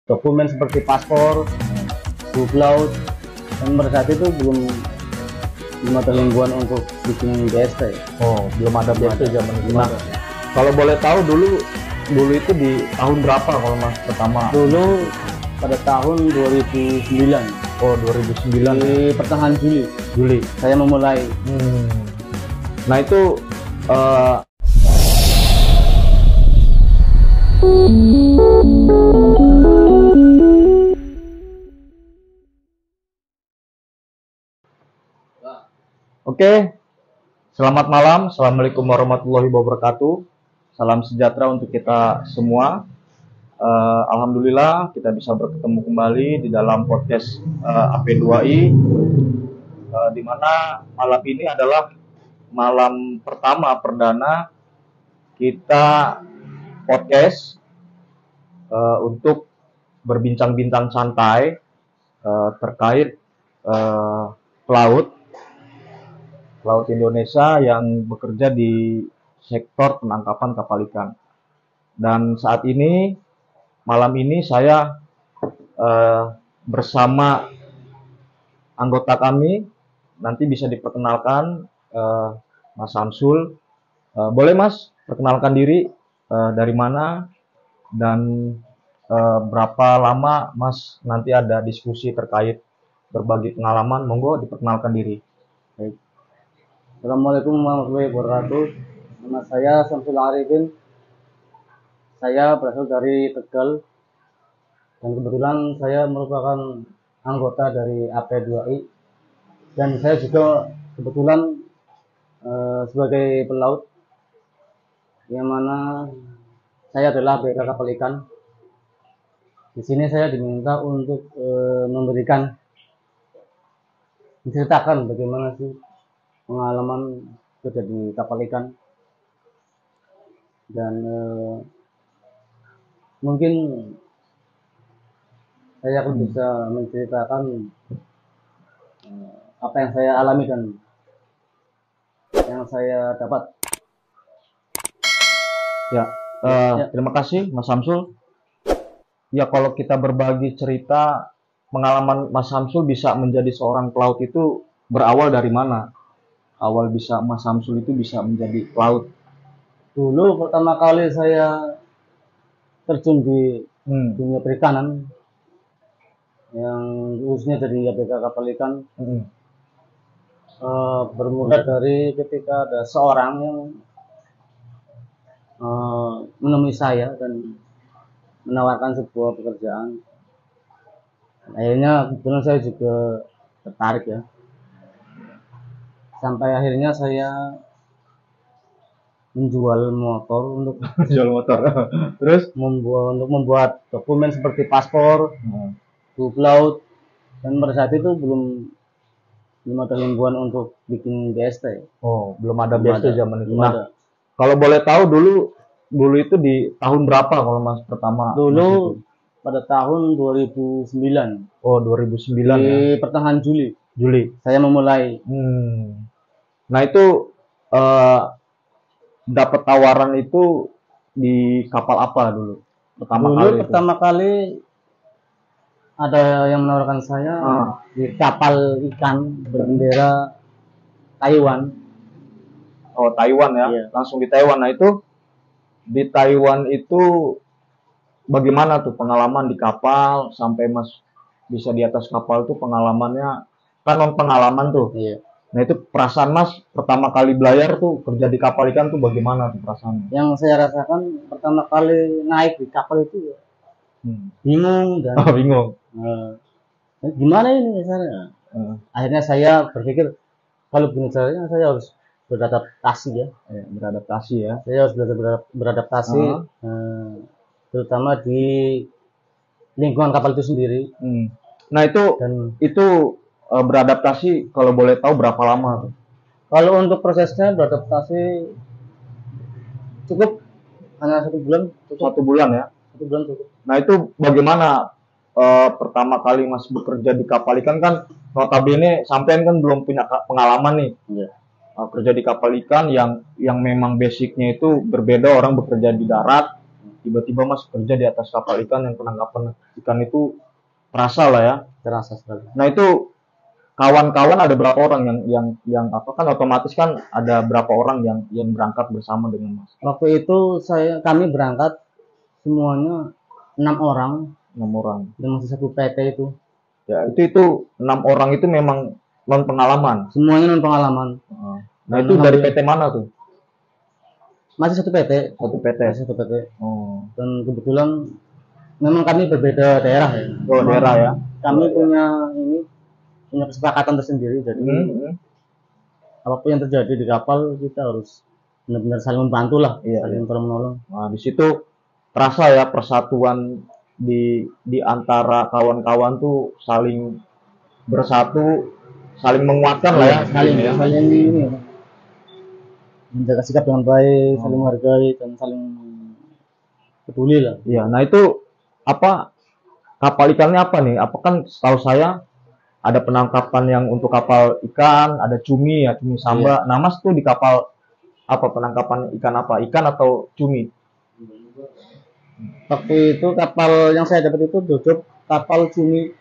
dokumen seperti paspor, buku laut, dan pada saat itu belum ada himbauan untuk bikin BST. Oh, belum ada BST zaman itu. Belum Nah, ada. kalau boleh tahu dulu itu di tahun berapa kalau Mas pertama? Dulu pada tahun 2009, Oh, 2009 di pertengahan Juli. saya memulai. Nah, itu Oke, selamat malam. Assalamualaikum warahmatullahi wabarakatuh. Salam sejahtera untuk kita semua. Alhamdulillah kita bisa bertemu kembali di dalam podcast AP2I, di mana malam ini adalah malam pertama perdana kita podcast untuk berbincang-bincang santai terkait pelaut Indonesia yang bekerja di sektor penangkapan kapal ikan. Dan saat ini, malam ini saya bersama anggota kami, nanti bisa diperkenalkan Mas Samsul. Boleh Mas, perkenalkan diri, dari mana, dan berapa lama Mas nanti ada diskusi terkait berbagi pengalaman. Monggo diperkenalkan diri. Baik. Assalamualaikum warahmatullahi wabarakatuh. Nama saya Samsul Arifin. Saya berasal dari Tegal dan kebetulan saya merupakan anggota dari AP2I, dan saya juga kebetulan sebagai pelaut, yang mana saya adalah BK kapal ikan. Di sini saya diminta untuk menceritakan bagaimana sih pengalaman kerja di kapal ikan, dan mungkin saya akan bisa menceritakan apa yang saya alami dan yang saya dapat. Ya, terima kasih Mas Samsul. Ya, kalau kita berbagi cerita pengalaman Mas Samsul bisa menjadi seorang pelaut itu berawal dari mana? Awal bisa Mas Samsul itu bisa menjadi pelaut. Dulu pertama kali saya terjun di dunia perikanan, yang khususnya dari ABK kapal ikan, bermula dari ketika ada seorang yang menemui saya dan menawarkan sebuah pekerjaan. Akhirnya kebetulan saya juga tertarik ya, sampai akhirnya saya menjual motor untuk Jual motor. Terus membuat dokumen seperti paspor, buku laut, dan pada saat itu belum ada himbauan untuk bikin BST. Oh, belum ada Belum BST ada. zaman itu. Belum Nah, ada. kalau boleh tahu dulu itu di tahun berapa kalau Mas pertama? Dulu Mas itu? pada tahun 2009, Oh, 2009 ya. di pertengahan Juli saya memulai. Nah, itu dapat tawaran itu di kapal apa dulu? Pertama kali ada yang menawarkan saya di kapal ikan berbendera Taiwan. Oh, Taiwan ya. Iya. Langsung di Taiwan. Nah, itu di Taiwan itu bagaimana tuh pengalaman di kapal sampai Mas bisa di atas kapal tuh pengalamannya, kan non pengalaman tuh. Iya. Nah, itu perasaan Mas pertama kali belayar tuh kerja di kapal ikan tuh bagaimana tuh perasaannya? Yang saya rasakan pertama kali naik di kapal itu ya, bingung dan Oh, bingung. gimana ini caranya. Akhirnya saya berpikir kalau begini caranya saya harus beradaptasi ya. Beradaptasi ya. Saya harus belajar beradaptasi, terutama di lingkungan kapal itu sendiri. Nah, Dan itu beradaptasi kalau boleh tahu berapa lama tuh? kalau untuk prosesnya beradaptasi cukup hanya 1 bulan. 1 bulan ya. 1 bulan cukup. Nah, itu bagaimana pertama kali Mas bekerja di kapal ikan, kan notabene sampean kan belum punya pengalaman nih. Iya. Kerja di kapal ikan yang memang basicnya itu berbeda orang bekerja di darat tiba-tiba Mas kerja di atas kapal ikan yang penangkapan ikan itu terasa lah ya. Terasa sekali. Nah itu kawan-kawan ada berapa orang yang apa kan otomatis kan ada berapa orang yang berangkat bersama dengan Mas? Waktu itu kami berangkat semuanya 6 orang 6 orang. dan masih satu PT itu. Ya itu 6 orang itu memang non pengalaman. Semuanya non pengalaman. Nah itu dari PT mana tuh? Masih satu PT. Satu PT. Masih satu PT. Oh. Dan kebetulan memang kami berbeda daerah ya. Oh daerah ya. Kami punya kesepakatan tersendiri. Jadi apapun yang terjadi di kapal kita harus benar-benar saling membantu lah, saling tolong menolong. Nah di situ terasa ya persatuan di antara kawan-kawan tuh saling bersatu, saling menguatkan lah ya, saling ini menjaga sikap dengan baik, saling menghargai dan saling peduli lah. Iya, nah itu apa kapal ikannya apa nih? Apa kan setahu saya ada penangkapan yang untuk kapal ikan, ada cumi ya, cumi samba. Nah Mas tuh di kapal apa penangkapan ikan apa? Ikan atau cumi? Waktu itu kapal yang saya dapat itu duduk kapal cumi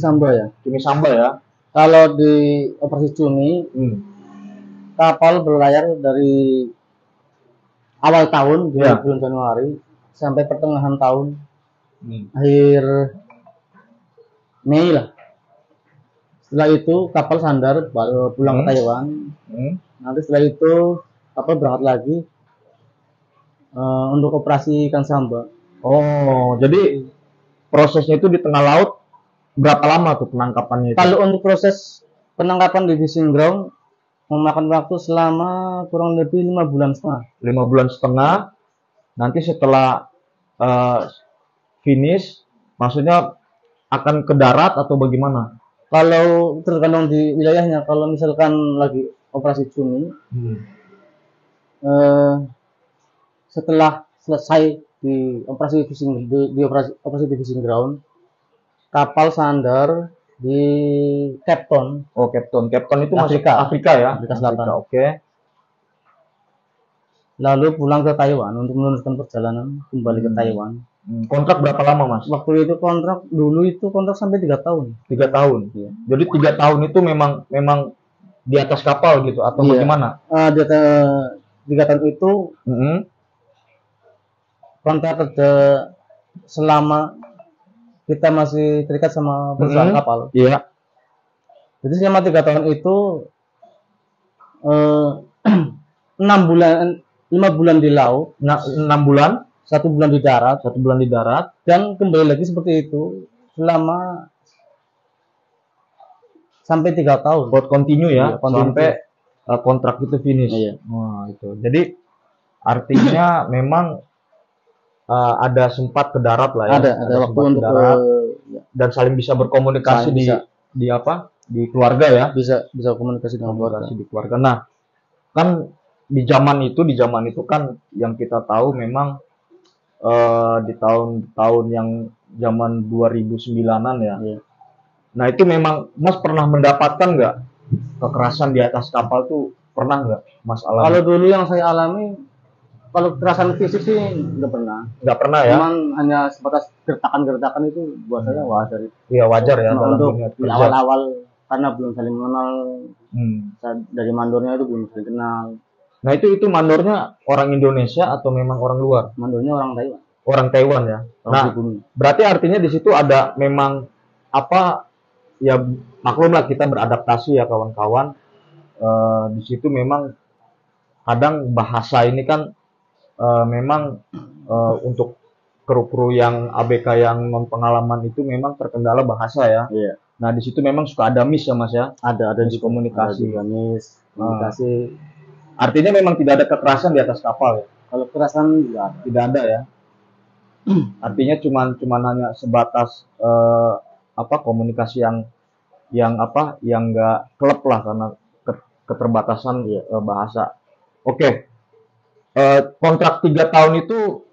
samba ya. Cumi samba ya. Kalau di operasi cumi, kapal berlayar dari awal tahun di bulan Januari sampai pertengahan tahun, akhir Mei lah. Setelah itu kapal sandar pulang ke Taiwan. Nanti setelah itu kapal berangkat lagi untuk operasi ikan samba. Oh, jadi prosesnya itu di tengah laut berapa lama tuh penangkapannya itu? Kalau untuk proses penangkapan di fishing ground memakan waktu selama kurang lebih 5 bulan setengah. 5 bulan setengah. Nanti setelah finish, maksudnya akan ke darat atau bagaimana? Kalau tergantung di wilayahnya. Kalau misalkan lagi operasi cumi, setelah selesai di operasi fishing ground, kapal sandar di Cape Town. Oh, Cape Town. Cape Town itu Afrika. masuk Afrika ya? Afrika Selatan. Oke. Lalu pulang ke Taiwan untuk meneruskan perjalanan kembali ke Taiwan. Kontrak berapa lama Mas? Waktu itu kontrak sampai 3 tahun. 3 tahun. Iya. Jadi 3 tahun itu memang di atas kapal gitu atau bagaimana? Di 3 tahun itu kontrak kerja selama kita masih terikat sama perusahaan kapal. Iya. Jadi selama 3 tahun itu 5 bulan di laut, 6 bulan, 1 bulan di darat, 1 bulan di darat, dan kembali lagi seperti itu selama sampai 3 tahun. buat continue ya, sampai kontrak itu finish. Iya. Wah itu. Jadi artinya memang ada sempat ke darat lah ya. Ada waktu untuk darat, dan saling bisa berkomunikasi di apa? Di keluarga ya. Bisa komunikasi dengan keluarga. Di keluarga. Nah, kan di zaman itu kan yang kita tahu memang di tahun yang zaman 2009-an ya. Iya. Nah itu memang Mas pernah mendapatkan nggak kekerasan di atas kapal tuh, pernah nggak Mas alami? Kalau dulu yang saya alami, kalau kekerasan fisik sih nggak pernah. Nggak pernah ya? Cuman hanya sebatas gertakan-gertakan itu buat saya wajar. Iya wajar ya. Nah, untuk di awal-awal karena belum saling mengenal, dari mandornya itu belum saling kenal. Nah itu mandornya orang Indonesia atau memang orang luar? Mandornya orang Taiwan. Orang Taiwan ya. Nah berarti artinya di situ ada memang apa ya, maklum lah kita beradaptasi ya kawan-kawan. Di situ memang kadang bahasa ini kan memang untuk kru-kru yang ABK yang non pengalaman itu memang terkendala bahasa ya. Iya. Nah di situ memang suka ada miss ya Mas ya. Ada di komunikasi. Ada miss komunikasi. Artinya memang tidak ada kekerasan di atas kapal ya. Kalau kekerasan tidak ada ya. Artinya cuman hanya sebatas komunikasi yang nggak klep lah karena keterbatasan bahasa. Oke. Kontrak 3 tahun itu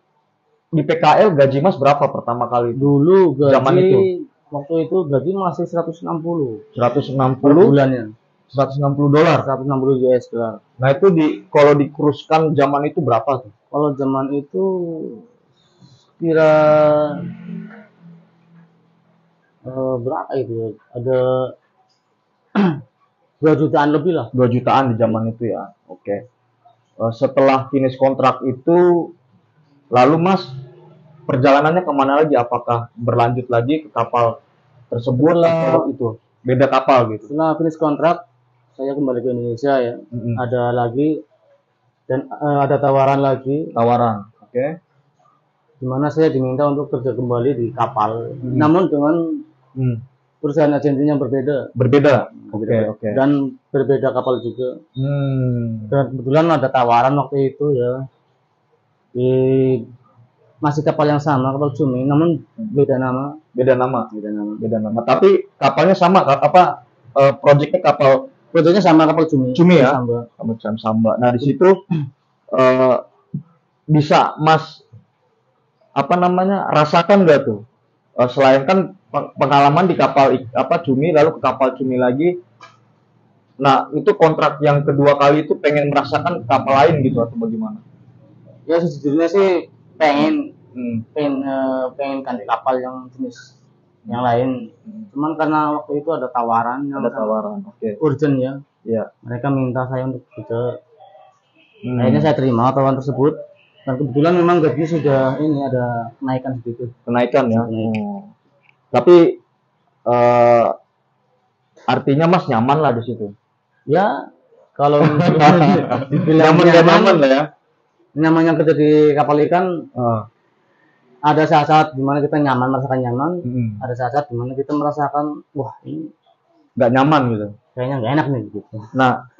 di PKL gaji Mas berapa pertama kali? Dulu gaji zaman itu. Waktu itu gaji masih 160 per bulannya. $160. 160 US dollar. Nah itu kalau dikuruskan zaman itu berapa tuh? Kalau zaman itu kira berapa itu? Ada 2 jutaan lebih lah. 2 jutaan di zaman itu ya. Oke. Setelah finish kontrak itu, lalu Mas perjalanannya kemana lagi? Apakah berlanjut lagi ke kapal tersebut atau itu beda kapal gitu? Setelah finish kontrak, saya kembali ke Indonesia ya. Ada lagi dan ada tawaran lagi. Tawaran, oke. Dimana saya diminta untuk kerja kembali di kapal, namun dengan perusahaan agensinya berbeda. Berbeda, oke. Dan berbeda kapal juga. Dan kebetulan ada tawaran waktu itu ya, masih kapal yang sama, kapal Cumi, namun beda nama. Beda nama. Tapi kapalnya sama, proyeknya sama kapal Cumi. Cumi ya. Samba. Nah di situ bisa Mas rasakan nggak tuh? Selain kan pengalaman di kapal Cumi, lalu ke kapal Cumi lagi. Nah itu kontrak yang kedua kali itu pengen merasakan kapal lain gitu atau bagaimana? Ya sejujurnya sih pengen ganti kapal yang jenis yang lain. Cuman karena waktu itu ada tawaran urgent ya. Iya. Mereka minta saya untuk kerja. Akhirnya saya terima tawaran tersebut. Dan kebetulan memang gajinya sudah ada kenaikan sedikit. Kenaikan ya. Tapi artinya Mas nyaman lah di situ. Ya, kalau nyaman lah ya. Namanya kerja di kapal ikan, ada saat-saat dimana kita merasakan nyaman, ada saat-saat dimana kita merasakan, wah ini nggak nyaman gitu. Kayaknya nggak enak nih gitu. Nah,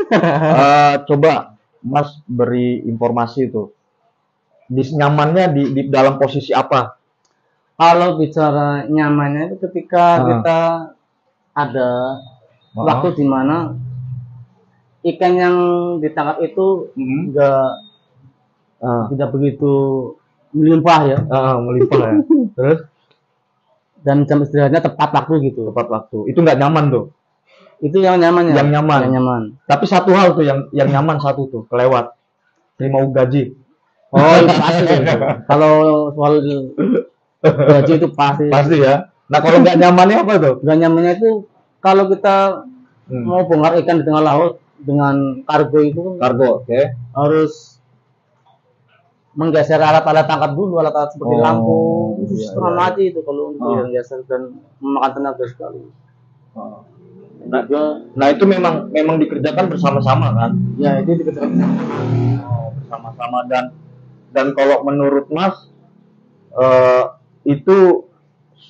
coba Mas beri informasi itu. Nyamannya di dalam posisi apa? Kalau bicara nyamannya itu ketika kita ada waktu di mana ikan yang ditangkap itu tidak begitu melimpah ya. Melimpah ya. Terus? Dan jam istirahatnya tepat waktu gitu. Tepat waktu. Itu nggak nyaman tuh. Itu yang nyaman ya. Yang nyaman. Tapi satu hal tuh yang nyaman satu tuh kelewat. Terima gaji. Oh itu pasti. Kalau soal gaji itu pasti. Pasti ya. Nah kalau nggak nyamannya apa tuh? Nggak nyamannya itu kalau kita mau bongkar ikan di tengah laut dengan kargo itu. Kargo, oke. Harus menggeser alat-alat tangkap dulu, alat-alat seperti lampu. Itu setengah mati itu kalau untuk menggeser dan memakan tenaga sekali. Nah itu memang dikerjakan bersama-sama kan? Ya itu dikerjakan bersama-sama dan kalau menurut Mas itu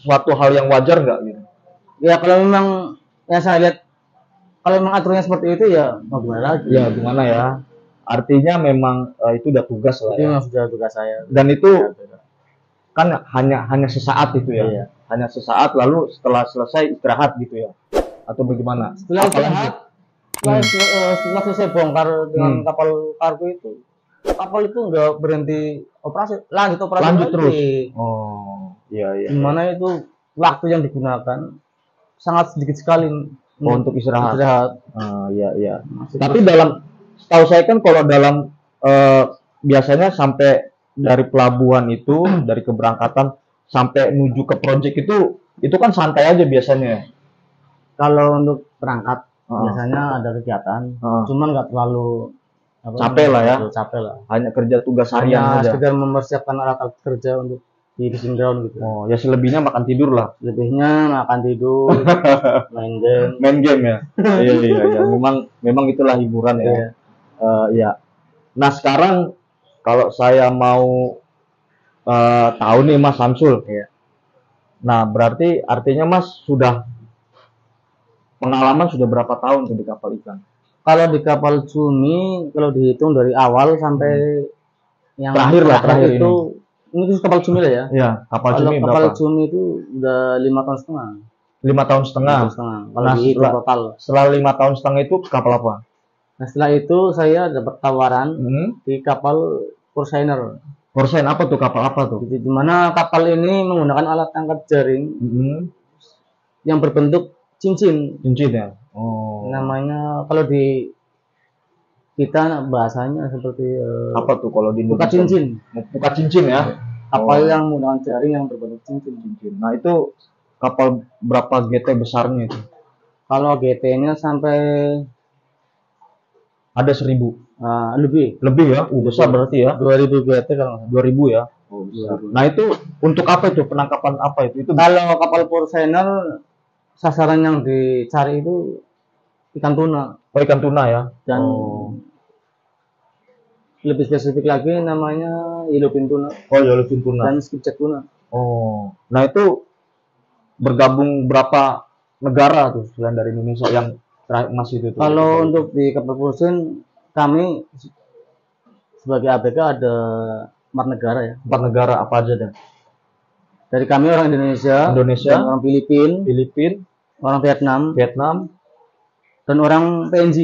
suatu hal yang wajar nggak gitu? Ya kalau memang yang saya lihat kalau memang aturannya seperti itu ya mau gimana lagi? Ya gimana ya? Artinya memang itu udah tugas lah. Itu memang sudah tugas saya. Dan itu kan hanya sesaat itu ya. Iya. Hanya sesaat lalu setelah selesai istirahat gitu ya. Atau bagaimana? Setelah istirahat, setelah selesai bongkar dengan kapal kargo itu, kapal itu nggak berhenti operasi, lanjut operasi lanjut terus. Oh, iya. Dimana itu waktu yang digunakan sangat sedikit sekali untuk istirahat. Iya. Tapi terus. setahu saya kan kalau dalam biasanya sampai dari pelabuhan itu, dari keberangkatan sampai menuju ke proyek itu kan santai aja biasanya. Kalau untuk berangkat biasanya ada kegiatan, cuman nggak terlalu capek lah ya. Capek lah. Hanya kerja tugas harian aja. Sekedar mempersiapkan alat kerja untuk di fishing ground gitu. Oh, ya selebihnya makan tidur lah. Lebihnya makan tidur, main game. Main game ya. Iya. Memang itulah hiburan ya. Iya. Nah sekarang kalau saya mau tahu nih Mas Samsul. Iya. Nah berarti artinya Mas pengalaman sudah berapa tahun tuh di kapal ikan? Kalau di kapal Cumi, kalau dihitung dari awal sampai yang terakhir itu, ini kapal Cumi lah ya. Iya, kapal Cumi berapa? Kapal Cumi itu udah 5 tahun setengah. 5 tahun setengah. Kalau dihitung total. Setelah 5 tahun setengah itu kapal apa? Nah setelah itu saya dapat tawaran di kapal Porsainer. Porsainer apa tuh? Kapal apa tuh? Di mana kapal ini menggunakan alat tangkap jaring yang berbentuk cincin. Cincin ya. Oh. Namanya kalau di kita bahasanya seperti Apa tuh kalau di buka Indonesia? cincin. Buka cincin ya. Kapal yang menggunakan jaring yang berbentuk cincin. Nah itu kapal berapa GT besarnya itu? Kalau GT-nya sampai Ada 1000. lebih Lebih ya? Besar berarti ya. 2000 GT kalau nggak salah. 2000 ya. Besar. Nah itu untuk apa itu? Penangkapan apa itu? Itu Kalau kapal porsener sasaran yang dicari itu ikan tuna ikan tuna ya. dan lebih spesifik lagi namanya yellowfin tuna Yellowfin tuna. dan skipjack tuna. Nah itu bergabung berapa negara tuh selain dari Indonesia yang masih itu? Kalau untuk di kapal porsen kami sebagai ABK ada 4 negara ya. 4 negara apa aja deh? Dari kami orang Indonesia, dan orang Filipina, orang Vietnam, dan orang PNG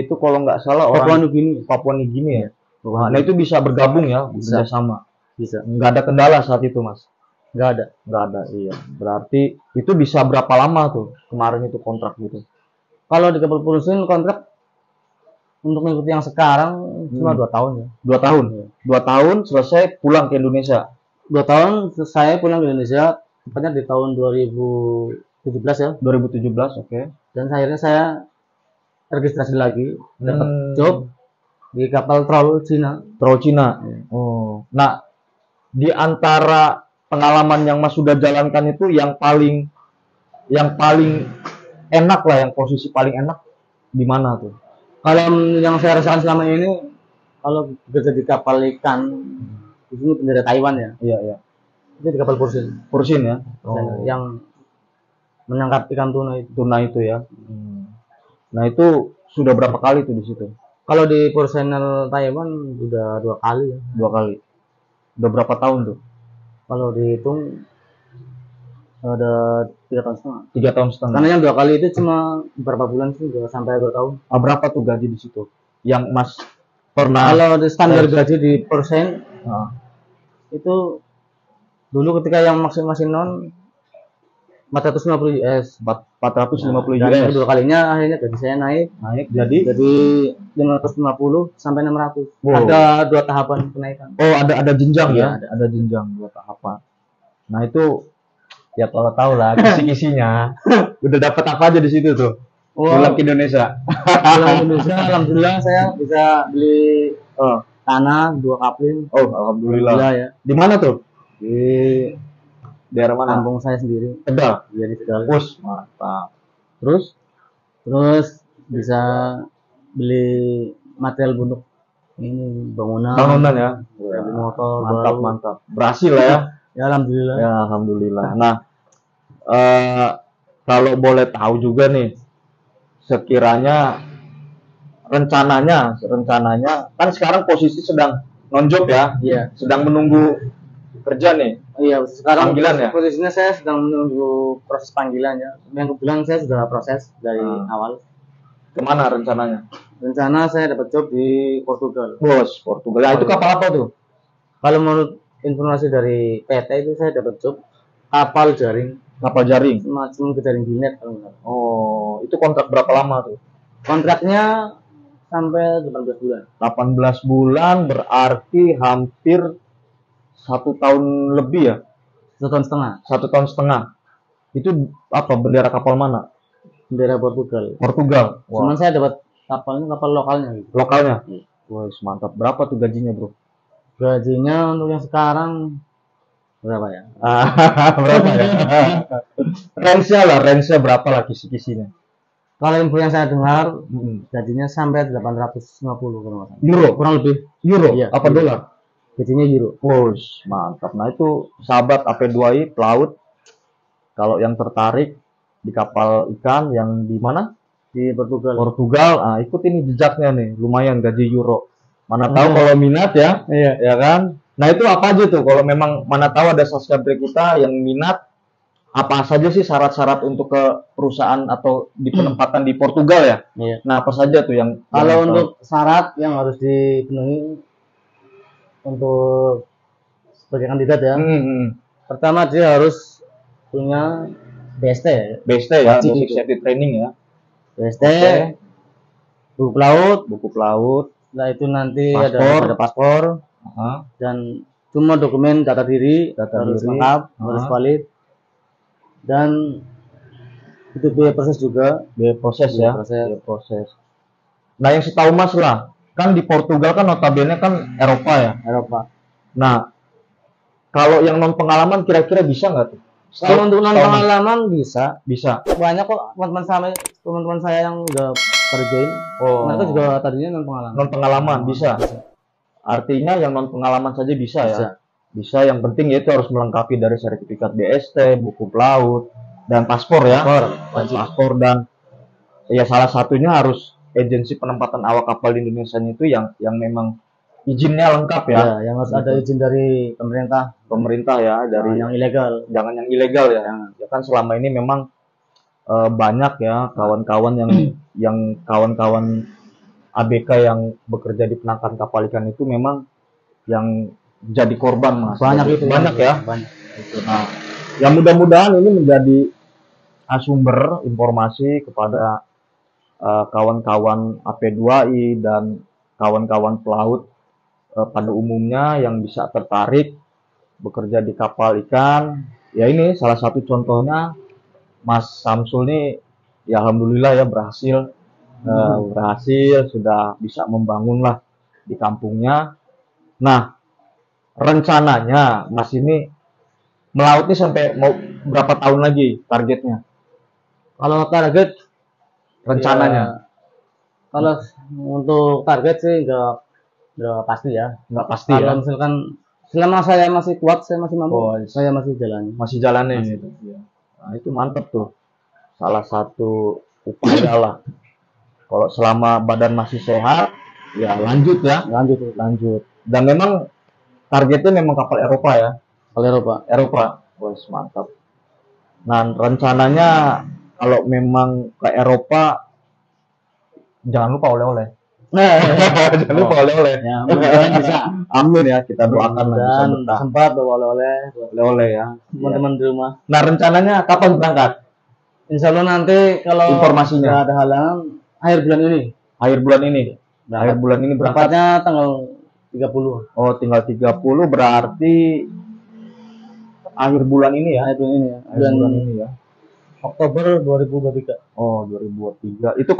itu kalau nggak salah orang Papua Nugini ya. Nah itu bisa bergabung ya, bekerjasama. Bisa. Nggak ada kendala saat itu mas? Nggak ada. Iya. Berarti itu bisa berapa lama tuh kemarin itu kontrak gitu? Kalau di kapal porsen kontrak untuk mengikuti yang sekarang cuma 2 tahun ya. 2 tahun. 2 tahun selesai pulang ke Indonesia. 2 tahun saya pulang ke Indonesia, tepatnya di tahun 2017 ya. 2017, oke. Dan akhirnya saya registrasi lagi, dapat job di kapal troll Cina. Nah, di antara pengalaman yang Mas sudah jalankan itu yang paling enak lah, yang posisi paling enak di mana tuh? Kalau yang saya rasakan selama ini, kalau bekerja di kapal ikan, di sini bendera Taiwan ya. Iya. Itu di kapal Porsin ya. Yang menangkap ikan tuna itu ya. Nah itu sudah berapa kali tuh di situ? Kalau di Porsenel Taiwan udah 2 kali ya. 2 kali. Udah berapa tahun tuh? Kalau dihitung ada 3,5 tahun. 3,5 tahun. Karena yang 2 kali itu cuma beberapa bulan sih, udah sampai 2 tahun. Berapa tuh gaji di situ? Yang Mas pernah? Kalau di standar gaji di Porsen itu dulu ketika yang masih non 450 US. 450 US. Dan kedua kalinya akhirnya gaji saya naik jadi 550 sampai 600. Ada 2 tahapan kenaikan. Ada jenjang ya? Ada jenjang 2 tahapan. Nah itu ya kalau tahu lah kisi-kisinya. Udah dapat apa aja di situ tuh? Pulang ke Indonesia. Alhamdulillah saya bisa beli tanah 2 kapling. Alhamdulillah ya. Di mana tuh? Di daerah mana? Kampung saya sendiri. Tegal. Iya di Tegal. Mantap. Terus bisa beli material untuk ini bangunan ya. Motor. Mantap. Berhasil lah ya. Ya alhamdulillah. Nah, kalau boleh tahu juga nih, sekiranya rencananya kan sekarang posisi sedang non-job ya. Iya. Sedang menunggu kerja nih. Iya, sekarang panggilan ya. Posisinya saya sedang menunggu proses panggilan ya. Yang kebetulan saya sudah proses dari awal. Kemana rencananya? Rencana saya dapat job di Portugal. Portugal. Nah, itu kapal apa tuh? Kalau menurut informasi dari PT itu saya dapat job kapal jaring. Semacam jaring binet kalau enggak. Itu kontrak berapa lama tuh? Kontraknya sampai 18 bulan. 18 bulan berarti hampir 1 tahun lebih ya? 1 tahun setengah. 1 tahun setengah. Itu apa? Bendera kapal mana? Bendera Portugal. Cuman saya dapat kapal lokalnya gitu. Lokalnya? Wah, mantap. Berapa tuh gajinya, bro? Gajinya untuk yang sekarang berapa ya? Berapa ya? Range-nya berapa lah kisi-kisinya? Kalau info yang saya dengar, gajinya sampai 850 kalau Euro? Kurang lebih. Euro? Iya, apa dolar? Gajinya euro. Mantap. Nah itu sahabat AP2I pelaut, kalau yang tertarik di kapal ikan yang di mana? Di Portugal. Nah ikut ini jejaknya nih, lumayan gaji euro. Mana tahu kalau minat ya, ya kan? Nah itu apa aja tuh? Kalau memang mana tahu ada subscriber kita yang minat, apa saja sih syarat-syarat untuk ke perusahaan atau di penempatan di Portugal ya? Iya. Nah apa saja tuh yang? Kalau untuk syarat yang harus dipenuhi untuk sebagai kandidat ya. Pertama dia harus punya BST ya, Basic Safety Training ya. BST. buku pelaut. Nah itu nanti ada paspor, dan cuma dokumen data diri harus lengkap, harus valid, dan itu biaya proses juga. Biaya proses. Nah yang setahu Mas lah, kan di Portugal kan notabene kan Eropa ya. Nah kalau yang non pengalaman kira-kira bisa nggak tuh? Kalau untuk non pengalaman bisa. Banyak kok teman-teman saya yang udah kerjain. Mereka juga tadinya non pengalaman. Non pengalaman bisa. Artinya yang non pengalaman saja bisa ya. Bisa. Yang penting yaitu harus melengkapi dari sertifikat BST, buku pelaut, dan paspor ya. Paspor dan ya salah satunya harus agensi penempatan awak kapal di Indonesia itu yang memang izinnya lengkap ya. Yang harus ada izin dari pemerintah ya, dari yang ilegal. Jangan yang ilegal ya. Ya kan selama ini memang banyak ya kawan-kawan yang kawan-kawan ABK yang bekerja di penangkaran kapal ikan itu memang yang jadi korban, Mas. Banyak ya. Nah, ya mudah-mudahan ini menjadi sumber informasi kepada kawan-kawan AP2I dan kawan-kawan pelaut pada umumnya yang bisa tertarik bekerja di kapal ikan. Ya ini salah satu contohnya Mas Samsul nih, ya alhamdulillah ya berhasil sudah bisa membangun lah di kampungnya. Nah rencananya Mas ini melaut nih sampai mau berapa tahun lagi targetnya? Kalau target rencananya? Kalau untuk target sih nggak pasti ya. Kalau misalkan selama saya masih kuat, saya masih mampu, saya masih jalani. Gitu. Nah itu mantap tuh. Salah satu upaya lah. Kalau selama badan masih sehat, ya lanjut ya. Lanjut. Dan memang targetnya memang kapal Eropa ya. Eropa. Mantap. Nah rencananya kalau memang ke Eropa, jangan lupa oleh-oleh. Jangan lupa oleh-oleh. Ya, mudah-mudahan bisa. Amin ya, kita doakan dan sempat bawa oleh-oleh ya. Teman-teman di rumah. Nah rencananya kapan berangkat? Insya Allah nanti kalau informasinya ada halangan akhir bulan ini. Akhir bulan ini berangkatnya tanggal 30. Oh, tinggal 30 berarti akhir bulan ini ya. Akhir bulan ini ya. Oktober 2023. Oh, 2023. Itu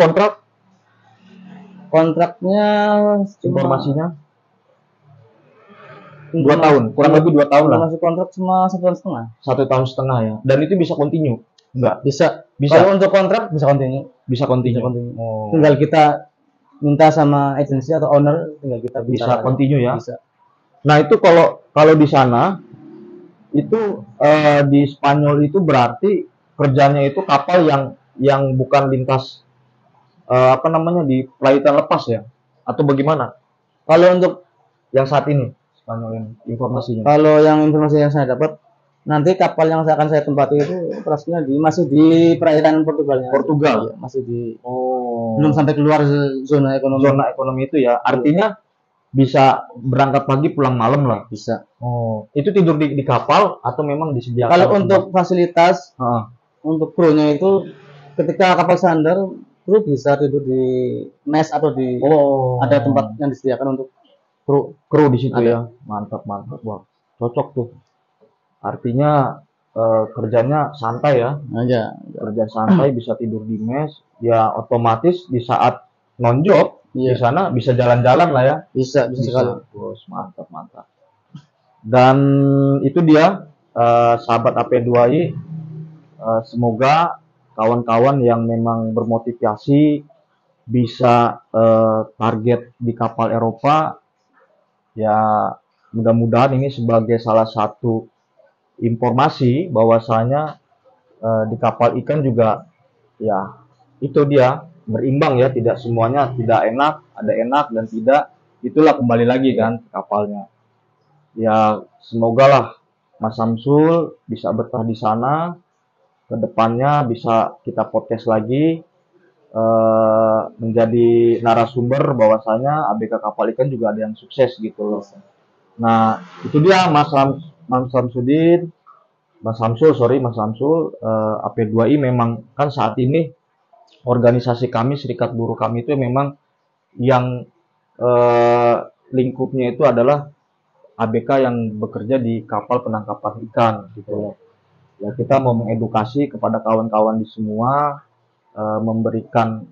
kontraknya informasinya 2 tahun, kurang lebih 2 tahun lah. Masih kontrak cuma 1 tahun setengah. 1 tahun setengah ya. Dan itu bisa continue? Enggak. Bisa. Kalau untuk kontrak bisa continue. Oh. Tinggal kita minta sama agensi atau owner, tinggal kita bisa continue ya. Bisa. Nah itu kalau di sana itu di Spanyol itu berarti kerjanya itu kapal yang bukan lintas di pelautan lepas ya, atau bagaimana? Kalau untuk yang saat ini Spanyol informasinya. Kalau yang informasi yang saya dapat, nanti kapal yang akan saya tempati itu operasinya masih di perairan Portugal. Ya, masih belum sampai keluar zona ekonomi itu ya. Artinya bisa berangkat pagi pulang malam lah. Bisa. Oh, itu tidur di kapal atau memang disediakan? Kalau untuk fasilitas untuk krunya itu ketika kapal sandar, kru bisa tidur di mes atau di ada tempat yang disediakan untuk kru di situ ya. Mantap. Wah, cocok tuh. Artinya kerjanya santai ya. Kerja santai, bisa tidur di mes. Ya otomatis di saat non-job di sana bisa jalan-jalan lah ya. Bisa sekali. Bos, mantap. Dan itu dia sahabat AP2I, semoga kawan-kawan yang memang bermotivasi bisa target di kapal Eropa, ya mudah-mudahan ini sebagai salah satu informasi bahwasanya di kapal ikan juga ya itu dia berimbang ya, tidak semuanya tidak enak, ada enak dan tidak, itulah kembali lagi kan kapalnya. Ya semoga lah Mas Samsul bisa betah di sana, kedepannya bisa kita podcast lagi menjadi narasumber bahwasanya ABK kapal ikan juga ada yang sukses gitu loh. Nah itu dia Mas Samsul AP2I memang kan saat ini organisasi kami, serikat buruh kami itu memang yang lingkupnya itu adalah ABK yang bekerja di kapal penangkapan ikan gitu. Ya kita mau mengedukasi kepada kawan-kawan di semua, memberikan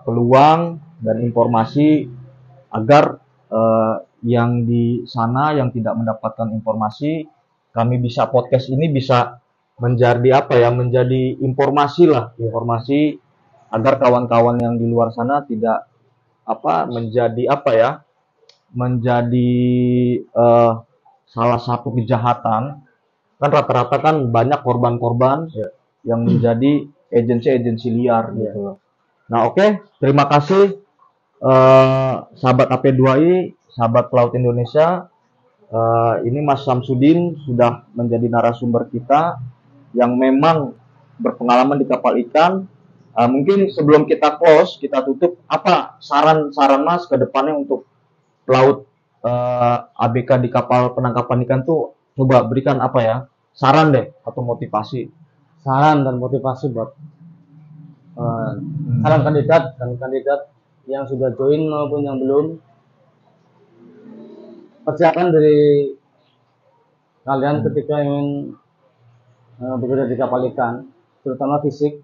peluang dan informasi agar yang di sana yang tidak mendapatkan informasi, kami bisa podcast ini bisa menjadi menjadi informasi informasi agar kawan-kawan yang di luar sana tidak menjadi salah satu kejahatan. Kan rata-rata kan banyak korban-korban yang menjadi agensi-agensi liar gitu. Nah, oke. Terima kasih sahabat AP2I, sahabat Pelaut Indonesia. Ini Mas Samsudin sudah menjadi narasumber kita yang memang berpengalaman di kapal ikan. Mungkin sebelum kita close, kita tutup, apa saran Mas ke depannya untuk pelaut ABK di kapal penangkapan ikan tuh, coba berikan saran deh atau motivasi. Saran dan motivasi buat calon kandidat dan kandidat yang sudah join maupun yang belum. Persiapkan dari kalian ketika ingin bekerja di kapal ikan, terutama fisik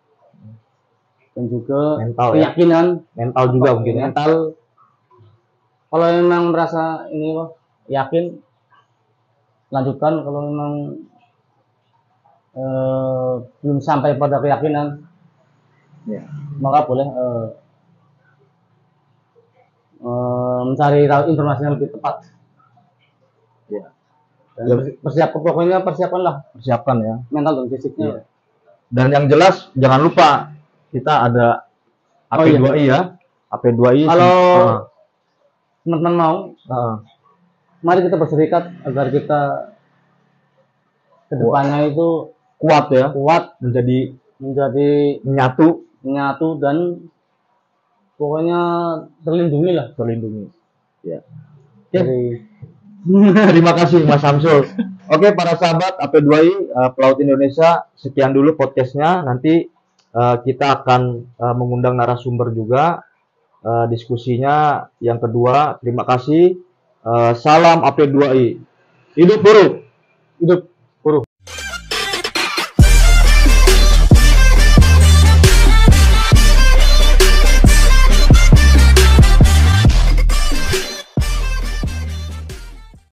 dan juga mental, keyakinan, mental juga mungkin ya. Mental. Kalau memang merasa ini yakin, lanjutkan. Kalau memang belum sampai pada keyakinan, maka boleh mencari informasi yang lebih tepat. Persiapkan ya mental dan fisiknya. Dan yang jelas jangan lupa kita ada AP2I ya. AP2I. Kalau teman-teman mau, mari kita berserikat agar kita kedepannya itu kuat menjadi menyatu dan pokoknya terlindungi ya. Terima kasih Mas Samsul. Oke, para sahabat AP2I Pelaut Indonesia, sekian dulu podcastnya. Nanti kita akan mengundang narasumber juga diskusinya yang kedua. Terima kasih. Salam AP2I. Hidup buruh. Hidup